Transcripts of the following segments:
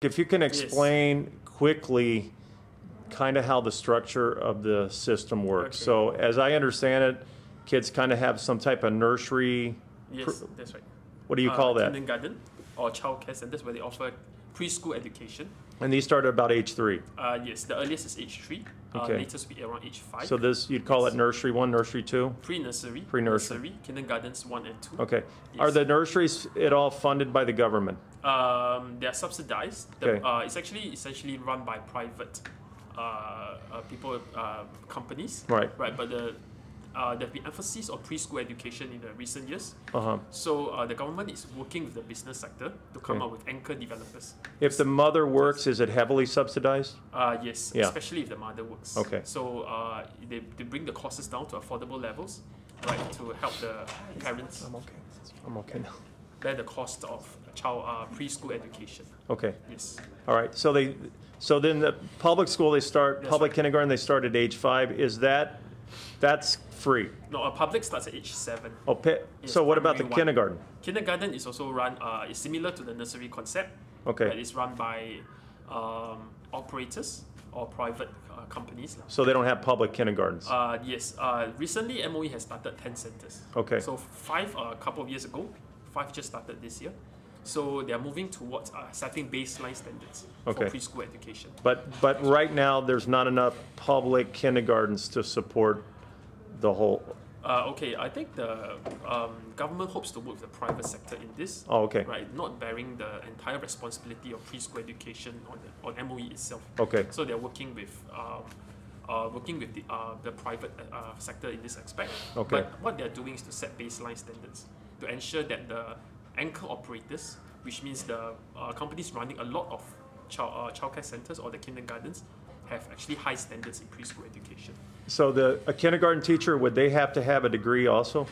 If you can explain quickly kind of how the structure of the system works. Okay. So as I understand it, kids kind of have some type of nursery. Yes, that's right. What do you call that? Kindergarten or childcare centers where they offer preschool education. And these start at about age 3. Yes, the earliest is age 3. Okay. Latest will be around age 5. So this, you'd call it nursery 1, nursery 2? Pre-nursery. Pre-nursery. Kindergartens 1 and 2. Okay. Yes. Are the nurseries at all funded by the government? They are subsidized. Okay. It's actually essentially run by private companies. Right. Right, but there's been emphasis on preschool education in the recent years. Uh-huh. So the government is working with the business sector to come up with anchor developers. If the mother works, is it heavily subsidized? Yes, Yeah. especially if the mother works. Okay. So they bring the costs down to affordable levels, right, to help the parents I'm okay now. bear the cost of child preschool education. Okay. Yes. All right. So then the public school, they start, That's public right. kindergarten, they start at age 5. That's free? No, public starts at age 7. Oh, Yes, so what about the primary 1. kindergarten? Kindergarten is also run, is similar to the nursery concept. Okay. But it's run by operators or private companies. So they don't have public kindergartens? Yes. Recently, MOE has started 10 centers. Okay. So 5 a couple of years ago, 5 just started this year. So they are moving towards setting baseline standards Okay. for preschool education. But right now, there's not enough public kindergartens to support the whole. Okay, I think the government hopes to work with the private sector in this. Oh, okay. Right, not bearing the entire responsibility of preschool education on MOE itself. Okay. So they're working with the private sector in this aspect. Okay. But what they're doing is to set baseline standards to ensure that the anchor operators, which means the companies running a lot of childcare centers or the kindergartens, have actually high standards in preschool education. So a kindergarten teacher, would they have to have a degree also?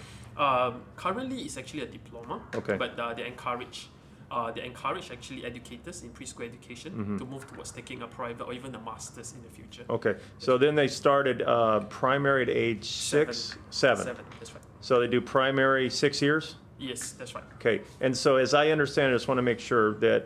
Currently, it's actually a diploma. Okay. But they encourage actually educators in preschool education to move towards taking a private or even a master's in the future. Okay. So then they started primary at age 6? 7. 7, that's right. So they do primary 6 years? Yes, that's right. Okay. And so as I understand it, I just want to make sure that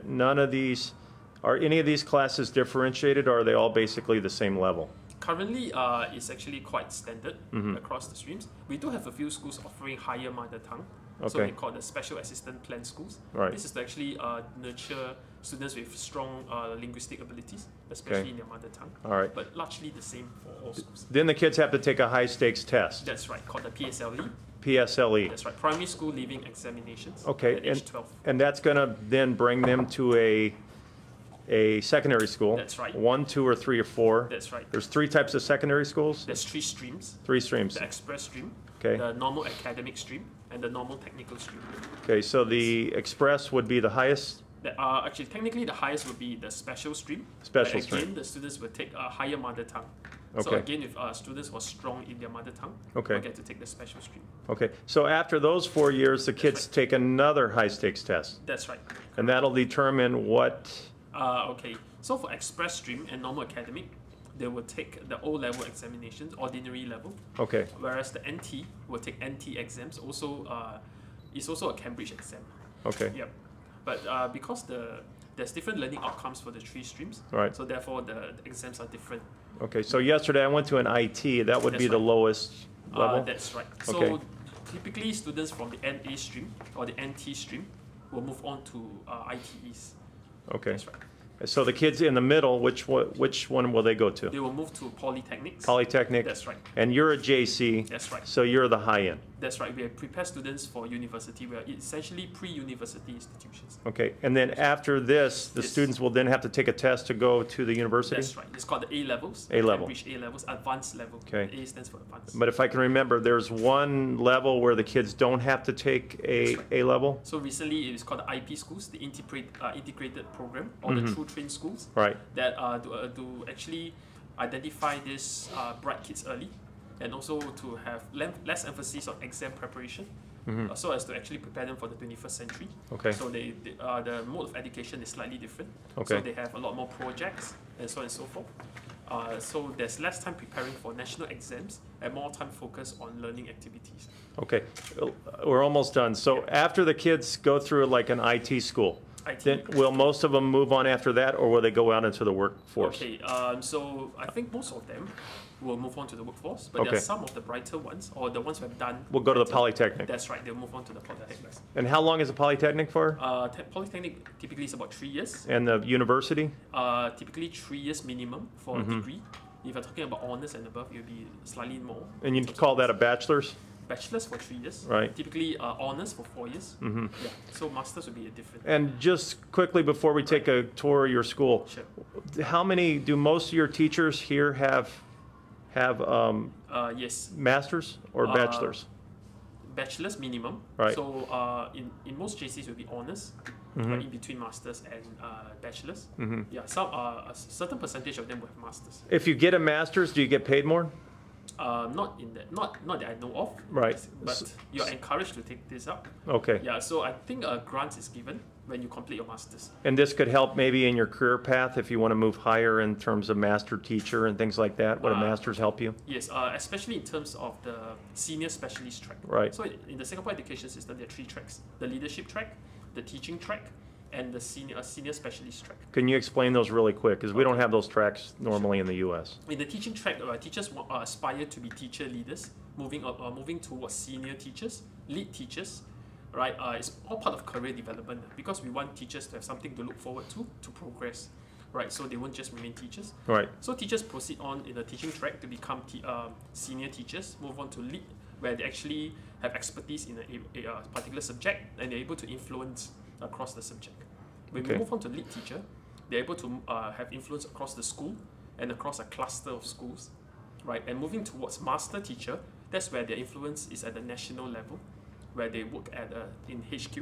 are any of these classes differentiated, or are they all basically the same level? Currently, it's actually quite standard across the streams. We do have a few schools offering higher mother tongue. So Okay. they call the special assistant plan schools. Right. This is to actually nurture students with strong linguistic abilities, especially Okay. in their mother tongue. All right. But largely the same for all schools. Then the kids have to take a high stakes test, That's right, called the PSLE. PSLE. That's right, primary school leaving examinations Okay. at age 12. And that's going to then bring them to a secondary school. That's right. 1, 2, or 3, or 4. That's right. There's 3 types of secondary schools? There's 3 streams. 3 streams. The express stream, Okay. the normal academic stream, and the normal technical stream. Okay, so the express would be the highest? Actually, technically, the highest would be the special stream. Special But again, stream. the students will take a higher mother tongue. So Okay. again, if students who are strong in their mother tongue, Okay. will get to take the special stream. Okay, so after those 4 years, the kids right. take another high stakes test, That's right. and that'll determine what. Okay, so for express stream and normal academic, they will take the O-level examinations, ordinary level, Okay, whereas the NT will take NT exams. Also, it's also a Cambridge exam. okay, Yep. But because there's different learning outcomes for the 3 streams, Right. so therefore the exams are different. okay. So yesterday I went to an IT. That would That's be the right. lowest level. That's right. So Okay. typically students from the NA stream or the NT stream will move on to ITEs. Okay. That's right. So the kids in the middle, which one will they go to? They will move to polytechnics. Polytechnic. That's right. And you're a JC. That's right. So you're the high end. That's right. We prepare students for university. We are essentially pre-university institutions. Okay. And then after this, the Yes. students will then have to take a test to go to the university. That's right. It's called the A levels. A level. Cambridge A levels, advanced level. Okay. A stands for advanced. But if I can remember, there's one level where the kids don't have to take That's right. A level. So recently, it is called the IP schools, the integrated program, or the true train schools. Right. That to actually identify these bright kids early, and also to have less emphasis on exam preparation, so as to actually prepare them for the 21st century. Okay. So the mode of education is slightly different. Okay. So they have a lot more projects and so on and so forth. So there's less time preparing for national exams and more time focused on learning activities. Okay. We're almost done. So after the kids go through like an IT school, IT. Then will most of them move on after that, or will they go out into the workforce? Okay, so I think most of them will move on to the workforce, but there Okay. are some of the brighter ones, or the ones who have done. We'll go to the better. Polytechnic. That's right, they'll move on to the Polytechnics. And how long is a Polytechnic for? Polytechnic typically is about 3 years. And the university? Typically 3 years minimum for a degree. If you're talking about honors and above, it'll be slightly more. And you call that a bachelor's? Bachelor's for 3 years. Right. Typically honors for 4 years. Yeah. So masters would be a different. And just quickly before we take a tour of your school, Sure. how many, do most of your teachers here have Yes. masters or bachelors? Bachelor's minimum. Right. So in most JCs it will be honors, but in between masters and bachelors. Yeah. Some a certain percentage of them will have masters. If you get a master's, do you get paid more? Not in that, not that I know of. Right. But you're encouraged to take this up. Okay. Yeah. So I think a grant is given when you complete your masters. And this could help maybe in your career path if you want to move higher in terms of master teacher and things like that. Would a master's help you? Yes, especially in terms of the senior specialist track. Right. So in the Singapore education system, there are 3 tracks: the leadership track, the teaching track, and the senior specialist track. Can you explain those really quick? Because we don't have those tracks normally in the U.S. In the teaching track, teachers aspire to be teacher leaders, moving towards senior teachers, lead teachers. Right, it's all part of career development because we want teachers to have something to look forward to progress. Right, so they won't just remain teachers. Right. So teachers proceed on in the teaching track to become senior teachers, move on to lead, where they actually have expertise in a particular subject and they're able to influence across the subject. When we move on to lead teacher, they're able to have influence across the school and across a cluster of schools. Right, and moving towards master teacher, that's where their influence is at the national level, where they work at in HQ,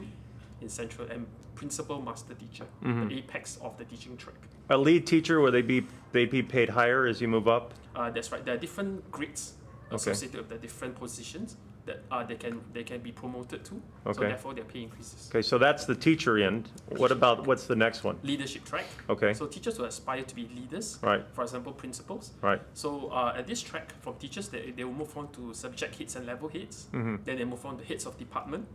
in central, and principal master teacher, the apex of the teaching track. A lead teacher, will they be paid higher as you move up? That's right. There are different grades associated with the different positions that they can be promoted to. So therefore, their pay increases. Okay, so that's the teacher end. What's the next one? Leadership track. Okay. So teachers will aspire to be leaders. Right. For example, principals. Right. So at this track, from teachers, they will move on to subject heads and level heads. Then they move on to heads of department.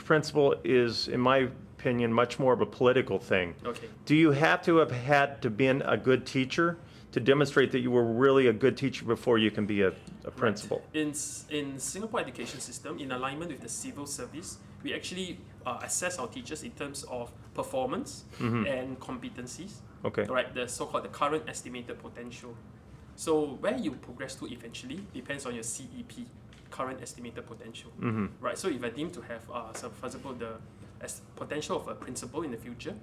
Principal is, in my opinion, much more of a political thing. Okay. Do you have to have had to been a good teacher to demonstrate that you were really a good teacher before you can be a principal? Right. In Singapore education system, in alignment with the civil service, we actually assess our teachers in terms of performance and competencies. Okay. Right, the so-called the current estimated potential. So where you progress to eventually depends on your CEP, current estimated potential. Right. So if I deem to have, for example, the potential of a principal in the future,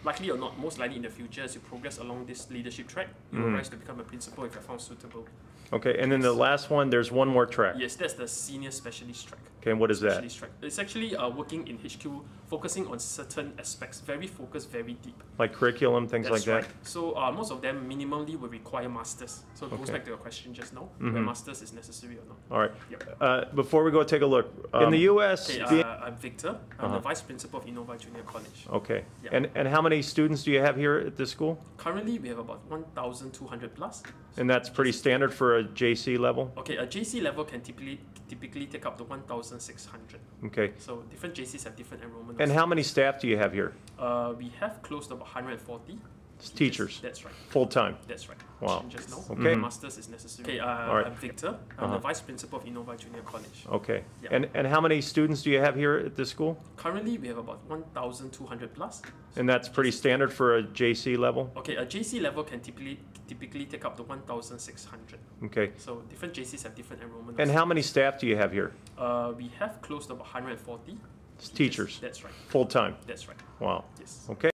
likely or not, most likely in the future, as you progress along this leadership track, you will rise to become a principal if you're found suitable. Okay, and then the last one, there's one more track. Yes, that's the senior specialist track. Okay, and what is that? Specialist track. It's actually working in HQ, focusing on certain aspects, very focused, very deep. Like curriculum, things That's like right. that? So most of them minimally will require masters. So it goes back to your question just now, whether masters is necessary or not. All right. Yep. Before we go take a look, in the U.S. Okay, I'm Victor. I'm the vice principal of Innova Junior College. Okay. Yeah. And how many students do you have here at this school? Currently, we have about 1,200 plus. And that's pretty standard for a JC level? Okay, a JC level can typically take up to 1,600. Okay. So different JCs have different enrollment. And how many staff do you have here? We have close to about 140 Teachers? That's right. Full-time? That's right. Wow. Just now. Okay. Masters is necessary. Okay, right. I'm Victor. I'm the vice principal of Innova Junior College. Okay. Yeah. And how many students do you have here at this school? Currently, we have about 1,200 plus. And that's pretty standard for a JC level? Okay, a JC level can typically take up to 1,600. Okay. So different JCs have different enrollment. And how many staff do you have here? We have close to about 140 Teachers? That's right. Full-time? That's right. Wow. Yes. Okay.